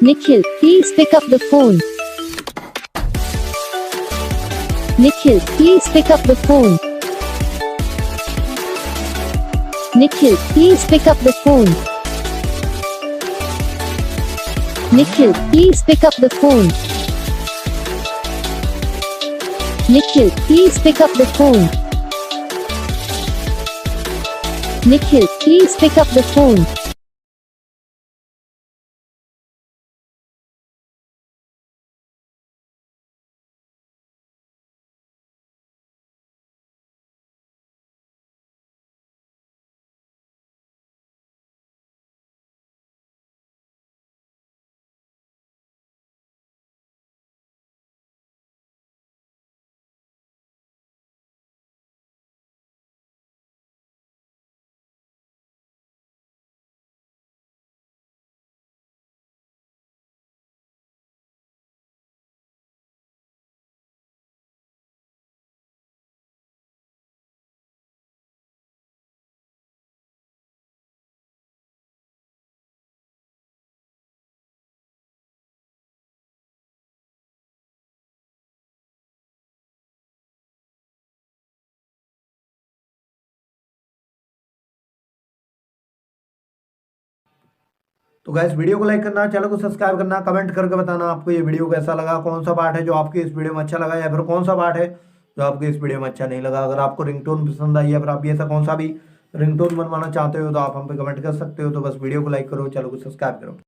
Nikhil, please pick up the phone. Nikhil, please pick up the phone. Nikhil, please pick up the phone. Nikhil, please pick up the phone. Nikhil, please pick up the phone. Nikhil, please pick up the phone. तो guys video को like करना, channel को subscribe करना, comment करके बताना आपको ये video कैसा लगा, कौन सा पार्ट है जो आपके इस वीडियो में अच्छा लगा या फिर कौन सा पार्ट है जो आपको इस वीडियो में अच्छा नहीं लगा। अगर आपको रिंगटोन पसंद आई या फिर आप ये ऐसा कौन सा भी रिंगटोन बनवाना चाहते हो तो आप हम पे कमेंट कर सकते हो। तो बस वीडियो को लाइक करो, चैनल को सब्सक्राइब करो।